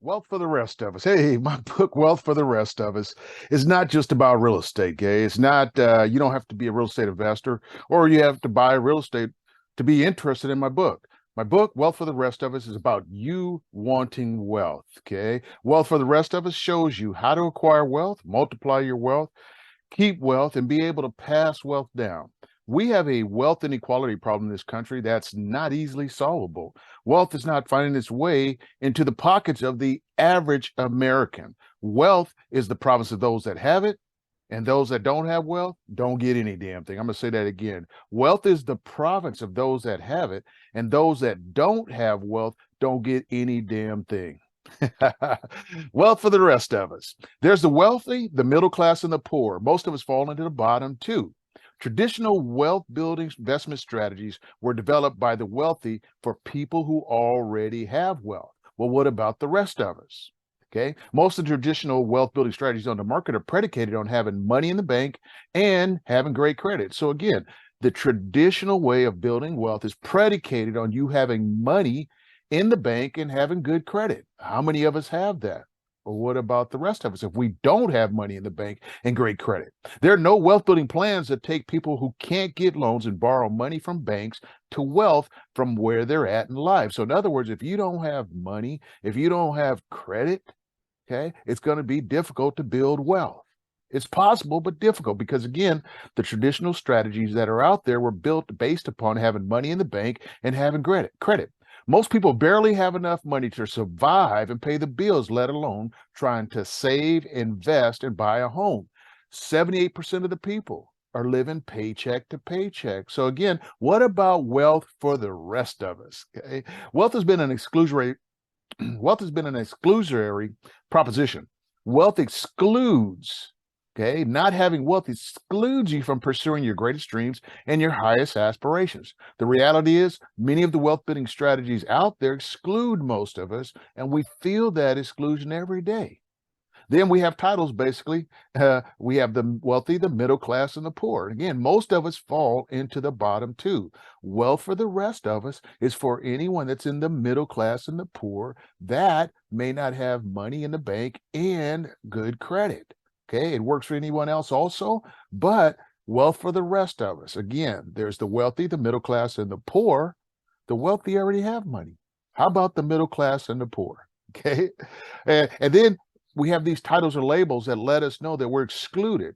Wealth for the rest of us. Hey, my book, Wealth for the Rest of Us, is not just about real estate, okay? It's not, you don't have to be a real estate investor or you have to buy real estate to be interested in my book. My book, Wealth for the Rest of Us, is about you wanting wealth, okay? Wealth for the Rest of Us shows you how to acquire wealth, multiply your wealth, keep wealth, and be able to pass wealth down. We have a wealth inequality problem in this country that's not easily solvable. Wealth is not finding its way into the pockets of the average American. Wealth is the province of those that have it, and those that don't have wealth don't get any damn thing. I'm going to say that again. Wealth is the province of those that have it, and those that don't have wealth don't get any damn thing. Wealth for the rest of us. There's the wealthy, the middle class, and the poor. Most of us fall into the bottom two. Traditional wealth building investment strategies were developed by the wealthy for people who already have wealth. Well, what about the rest of us? Okay, most of the traditional wealth building strategies on the market are predicated on having money in the bank and having great credit. So again, the traditional way of building wealth is predicated on you having money in the bank and having good credit. How many of us have that? Well, what about the rest of us if we don't have money in the bank and great credit? There are no wealth building plans that take people who can't get loans and borrow money from banks to wealth from where they're at in life. So in other words, if you don't have money, if you don't have credit, okay, it's going to be difficult to build wealth. It's possible, but difficult because, again, the traditional strategies that are out there were built based upon having money in the bank and having credit. Most people barely have enough money to survive and pay the bills, let alone trying to save, invest, and buy a home. 78% of the people are living paycheck to paycheck. So again, what about wealth for the rest of us? Okay? Wealth has been an exclusionary proposition. Wealth excludes. Okay, not having wealth excludes you from pursuing your greatest dreams and your highest aspirations. The reality is, many of the wealth building strategies out there exclude most of us, and we feel that exclusion every day. Then we have titles, basically. We have the wealthy, the middle class, and the poor. Again, most of us fall into the bottom two. Wealth for the rest of us is for anyone that's in the middle class and the poor that may not have money in the bank and good credit. Okay, it works for anyone else also, but wealth for the rest of us. Again, there's the wealthy, the middle class, and the poor. The wealthy already have money. How about the middle class and the poor? Okay, and then we have these titles or labels that let us know that we're excluded,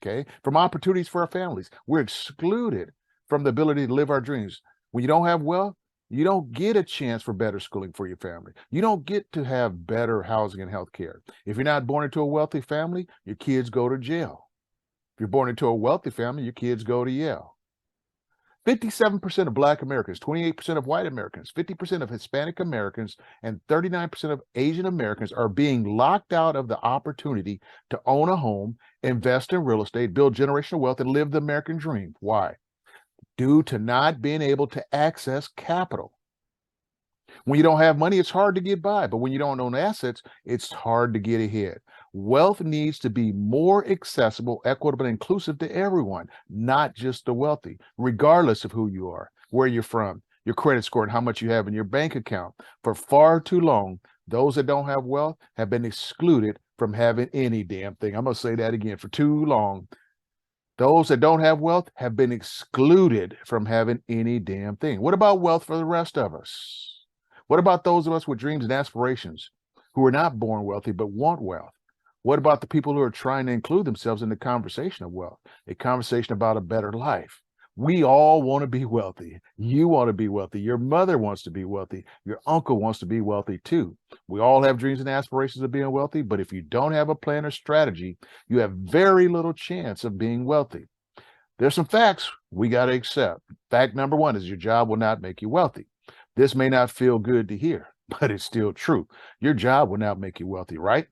okay, from opportunities for our families. We're excluded from the ability to live our dreams. When you don't have wealth, you don't get a chance for better schooling for your family. You don't get to have better housing and health care. If you're not born into a wealthy family, your kids go to jail. If you're born into a wealthy family, your kids go to Yale. 57% of Black Americans, 28% of white Americans, 50% of Hispanic Americans, and 39% of Asian Americans are being locked out of the opportunity to own a home, invest in real estate, build generational wealth, and live the American dream. Why? Due to not being able to access capital. When you don't have money, it's hard to get by, but when you don't own assets, it's hard to get ahead. Wealth needs to be more accessible, equitable, and inclusive to everyone, not just the wealthy, regardless of who you are, where you're from, your credit score, and how much you have in your bank account. For far too long, those that don't have wealth have been excluded from having any damn thing. I'm going to say that again. For too long, those that don't have wealth have been excluded from having any damn thing. What about wealth for the rest of us? What about those of us with dreams and aspirations who are not born wealthy but want wealth? What about the people who are trying to include themselves in the conversation of wealth, a conversation about a better life? We all want to be wealthy. You want to be wealthy. Your mother wants to be wealthy. Your uncle wants to be wealthy too. We all have dreams and aspirations of being wealthy, but if you don't have a plan or strategy, you have very little chance of being wealthy. There's some facts we got to accept. Fact number one is your job will not make you wealthy. This may not feel good to hear, but it's still true. Your job will not make you wealthy, right?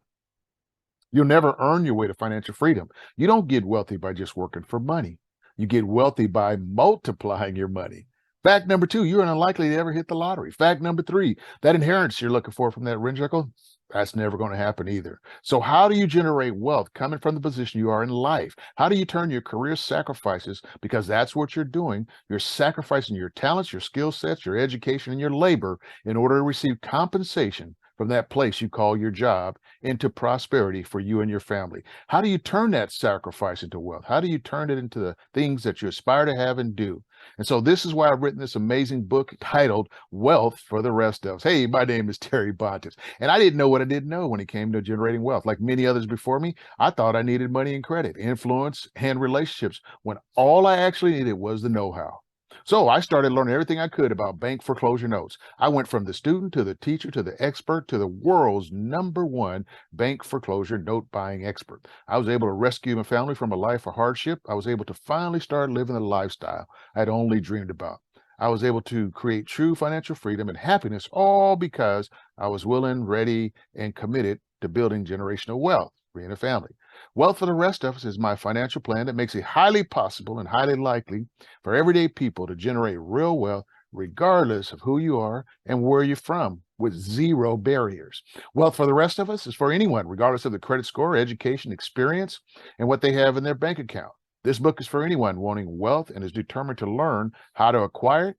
You'll never earn your way to financial freedom. You don't get wealthy by just working for money. You get wealthy by multiplying your money. Fact number two, you're unlikely to ever hit the lottery. Fact number three, that inheritance you're looking for from that rich uncle, that's never going to happen either. So how do you generate wealth coming from the position you are in life? How do you turn your career sacrifices, because that's what you're doing, you're sacrificing your talents, your skill sets, your education, and your labor in order to receive compensation from that place you call your job into prosperity for you and your family? How do you turn that sacrifice into wealth? How do you turn it into the things that you aspire to have and do? And so this is why I've written this amazing book titled Wealth for the Rest of Us. Hey, my name is Terry Bontis, and I didn't know what I didn't know when it came to generating wealth. Like many others before me, I thought I needed money and credit, influence, and relationships, when all I actually needed was the know-how. So I started learning everything I could about bank foreclosure notes. I went from the student to the teacher to the expert to the world's #1 bank foreclosure note buying expert. I was able to rescue my family from a life of hardship. I was able to finally start living the lifestyle I'd only dreamed about. I was able to create true financial freedom and happiness, all because I was willing, ready, and committed to building generational wealth for a family. Wealth for the Rest of Us is my financial plan that makes it highly possible and highly likely for everyday people to generate real wealth regardless of who you are and where you're from, with zero barriers. Wealth for the Rest of Us is for anyone, regardless of the credit score, education, experience, and what they have in their bank account. This book is for anyone wanting wealth and is determined to learn how to acquire it,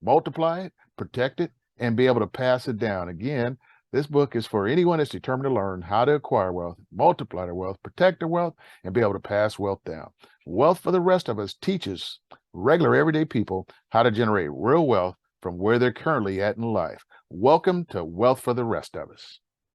multiply it, protect it, and be able to pass it down. Again, this book is for anyone that's determined to learn how to acquire wealth, multiply their wealth, protect their wealth, and be able to pass wealth down. Wealth for the Rest of Us teaches regular everyday people how to generate real wealth from where they're currently at in life. Welcome to Wealth for the Rest of Us.